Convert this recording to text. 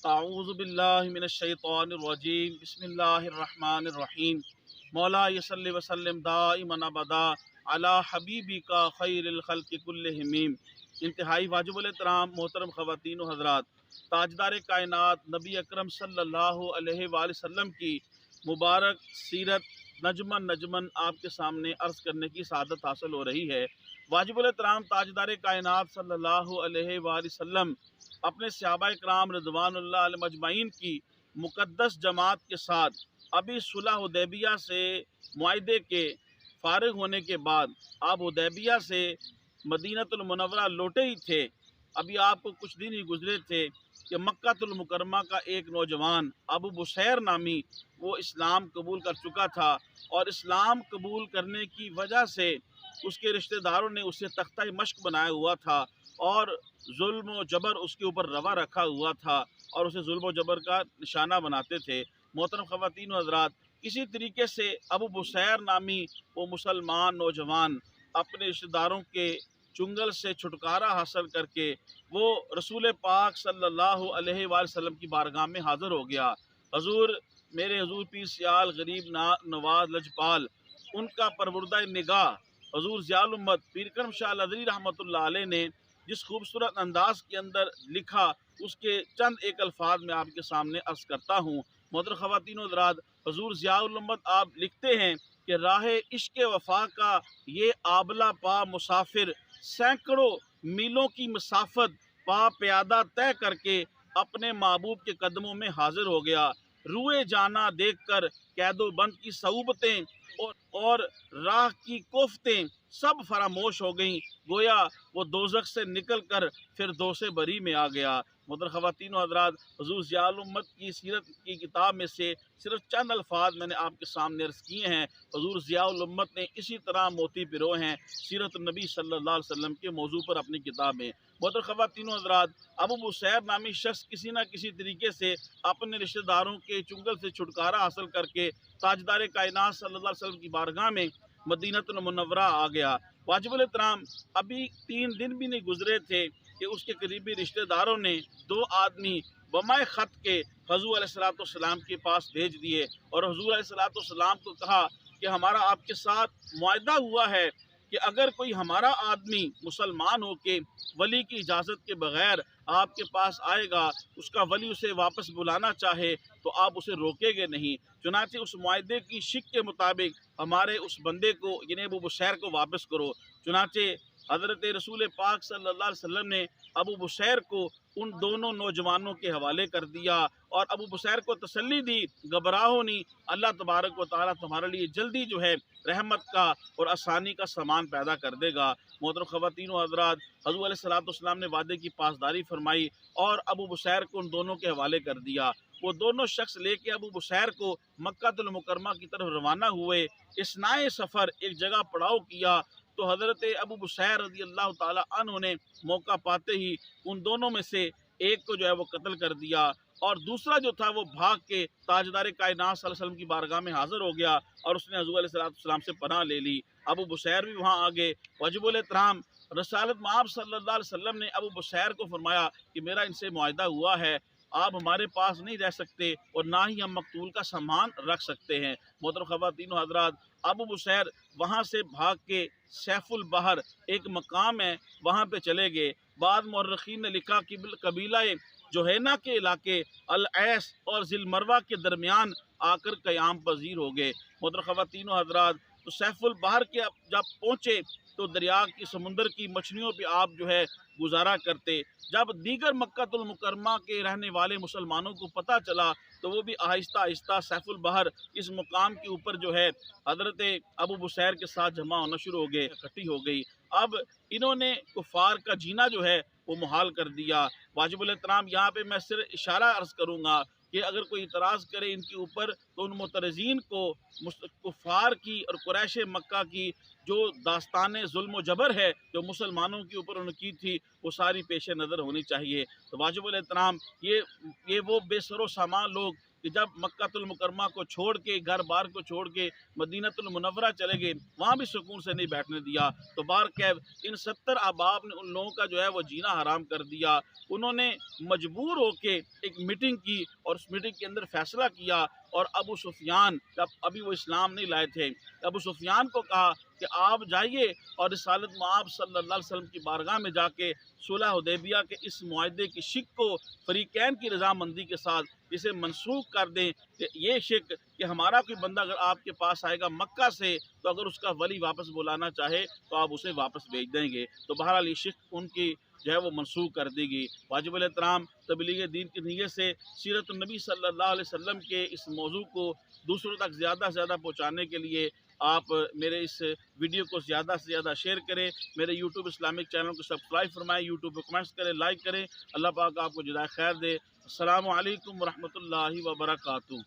اعوذ باللہ من الشیطان الرجیم بسم اللہ الرحمن الرحیم مولا صلی وسلم دائما ابدا علی حبیبی کا خیر الخلق کلہم۔ انتہائی واجب الاحترام محترم خواتین و حضرات، تاجدار کائنات نبی اکرم صلی اللہ علیہ وآلہ وسلم کی مبارک سیرت نجمن نجمن آپ کے سامنے عرض کرنے کی سعادت حاصل ہو رہی ہے۔ واجب الاحترام تاجدار کائنات صلی اللہ علیہ وآلہ وسلم اپنے صحابہ کرام رضوان اللہ علیہ مجمعین کی مقدس جماعت کے ساتھ ابھی صلح حدیبیہ سے معاہدے کے فارغ ہونے کے بعد آپ حدیبیہ سے مدینہ المنورہ لوٹے ہی تھے۔ ابھی آپ کو کچھ دن ہی گزرے تھے کہ مکہ المکرمہ کا ایک نوجوان ابو بصیر نامی وہ اسلام قبول کر چکا تھا، اور اسلام قبول کرنے کی وجہ سے اس کے رشتہ داروں نے اسے تختہ مشق بنایا ہوا تھا اور ظلم و جبر اس کے اوپر روا رکھا ہوا تھا اور اسے ظلم و جبر کا نشانہ بناتے تھے۔ محترم خواتین و حضرات، کسی طریقے سے ابو بصیر نامی وہ مسلمان نوجوان اپنے رشتہ داروں کے چنگل سے چھٹکارا حاصل کر کے وہ رسول پاک صلی اللہ علیہ وآلہ وسلم کی بارگاہ میں حاضر ہو گیا۔ حضور، میرے حضور پیر سیال غریب نواز لجپال، ان کا پروردہ نگاہ حضور ضیاء الامت پیر کرم شاہ الحضری رحمۃ اللہ علیہ نے جس خوبصورت انداز کے اندر لکھا، اس کے چند ایک الفاظ میں آپ کے سامنے عرض کرتا ہوں۔ محترم خواتین و حضرات، حضور ضیاء الامت آپ لکھتے ہیں کہ راہ عشق وفا کا یہ آبلہ پا مسافر سینکڑوں میلوں کی مسافت پا پیادہ طے کر کے اپنے محبوب کے قدموں میں حاضر ہو گیا۔ روئے جانا دیکھ کر قید و بند کی صعوبتیں اور راہ کی کوفتیں سب فراموش ہو گئیں، گویا وہ دوزخ سے نکل کر فردوس بری میں آ گیا۔ محترم خواتین و حضرات، حضور ضیاء الامت کی سیرت کی کتاب میں سے صرف چند الفاظ میں نے آپ کے سامنے عرض کیے ہیں۔ حضور ضیاء الامت نے اسی طرح موتی پرو ہیں سیرت النبی صلی اللہ علیہ وسلم کے موضوع پر اپنی کتاب میں۔ محترم خواتین و حضرات، ابو بصیر نامی شخص کسی نہ کسی طریقے سے اپنے رشتہ داروں کے چنگل سے چھٹکارا حاصل کر کے تاجدار کائنات صلی اللہ علیہ وسلم کی بارگاہ میں مدینہ المنورہ آ گیا۔ واجب الاحترام، ابھی 3 دن بھی نہیں گزرے تھے کہ اس کے قریبی رشتہ داروں نے 2 آدمی بمائے خط کے حضور علیہ السلام کے پاس بھیج دیے اور حضور علیہ السلام کو کہا کہ ہمارا آپ کے ساتھ معاہدہ ہوا ہے کہ اگر کوئی ہمارا آدمی مسلمان ہو کے ولی کی اجازت کے بغیر آپ کے پاس آئے گا، اس کا ولی اسے واپس بلانا چاہے تو آپ اسے روکیں گے نہیں۔ چنانچہ اس معاہدے کی شک کے مطابق ہمارے اس بندے کو یعنی ابو بصیر کو واپس کرو۔ چنانچہ حضرت رسول پاک صلی اللہ علیہ وسلم نے ابو بصیر کو ان دونوں نوجوانوں کے حوالے کر دیا اور ابو بصیر کو تسلی دی، گھبراؤ نہیں، اللہ تبارک و تعالیٰ تمہارے لیے جلدی جو ہے رحمت کا اور آسانی کا سامان پیدا کر دے گا۔ محترم خواتین و حضرات، حضور علیہ السلام نے وعدے کی پاسداری فرمائی اور ابو بصیر کو ان دونوں کے حوالے کر دیا۔ وہ دونوں شخص لے کے ابو بصیر کو مکہ المکرمہ کی طرف روانہ ہوئے۔ اثنائے سفر ایک جگہ پڑاؤ کیا تو حضرت ابو بصیر رضی اللہ تعالی عنہ نے موقع پاتے ہی ان دونوں میں سے ایک کو جو ہے وہ قتل کر دیا اور دوسرا جو تھا وہ بھاگ کے تاجدار کائنات صلی اللہ علیہ وسلم کی بارگاہ میں حاضر ہو گیا اور اس نے حضور علیہ السلام سے پناہ لے لی۔ ابو بصیر بھی وہاں آگے۔ واجب الاحترام، رسالت مآب صلی اللہ علیہ وسلم نے ابو بصیر کو فرمایا کہ میرا ان سے معاہدہ ہوا ہے، آپ ہمارے پاس نہیں رہ سکتے اور نہ ہی ہم مقتول کا سامان رکھ سکتے ہیں۔ محترم خواتین و حضرات، ابو بصیر وہاں سے بھاگ کے سیف البحر ایک مقام ہے وہاں پہ چلے گئے۔ بعض مورخین نے لکھا کہ قبیلہ جوہینہ کے علاقے العیس اور ذی المروہ کے درمیان آ کر قیام پذیر ہو گئے۔ محترم خواتین و حضرات، تو سیف البحر کے جب پہنچے تو دریا کی سمندر کی مچھلیوں پہ آپ جو ہے گزارا کرتے۔ جب دیگر مکہ المکرمہ کے رہنے والے مسلمانوں کو پتہ چلا تو وہ بھی آہستہ آہستہ سیف البحر اس مقام کے اوپر جو ہے حضرت ابو بصیر کے ساتھ جمع ہونا شروع ہو گئے، اکٹھی ہو گئی۔ اب انہوں نے کفار کا جینا جو ہے وہ محال کر دیا۔ واجب الاحترام، یہاں پہ میں صرف اشارہ عرض کروں گا کہ اگر کوئی اعتراض کرے ان کے اوپر تو ان معترضین کو کفار کی اور قریش مکہ کی جو داستان ظلم و جبر ہے جو مسلمانوں کے اوپر انہوں نے کی تھی وہ ساری پیش نظر ہونی چاہیے۔ تو واجب الاحترام، یہ وہ بے سر و سامان لوگ کہ جب مکہ المکرمہ کو چھوڑ کے گھر بار کو چھوڑ کے مدینہ المنورہ چلے گئے، وہاں بھی سکون سے نہیں بیٹھنے دیا۔ تو بہرکیف ان 70 احباب نے ان لوگوں کا جو ہے وہ جینا حرام کر دیا۔ انہوں نے مجبور ہو کے ایک میٹنگ کی اور اس میٹنگ کے اندر فیصلہ کیا، اور ابو سفیان، ابھی وہ اسلام نہیں لائے تھے، ابو سفیان کو کہا کہ آپ جائیے اور رسالت مآب صلی اللہ علیہ وسلم کی بارگاہ میں جا کے صلح حدیبیہ کے اس معاہدے کی شک کو فریقین کی رضامندی کے ساتھ اسے منسوخ کر دیں، کہ یہ شک کہ ہمارا کوئی بندہ اگر آپ کے پاس آئے گا مکہ سے تو اگر اس کا ولی واپس بلانا چاہے تو آپ اسے واپس بھیج دیں گے۔ تو بہرحال یہ شک ان کی جو ہے وہ منسوخ کر دی گئی۔ واجب الاحترام تبلیغ دین کی نیت سے سیرت النبی صلی اللہ علیہ وسلم کے اس موضوع کو دوسروں تک زیادہ سے زیادہ پہنچانے کے لیے آپ میرے اس ویڈیو کو زیادہ سے زیادہ شیئر کریں، میرے یوٹیوب اسلامک چینل کو سبسکرائب فرمائیں، یوٹیوب پہ کمنٹس کریں، لائک کریں۔ اللہ پاک آپ کو جزائے خیر دے۔ السلام علیکم ورحمۃ اللہ وبرکاتہ۔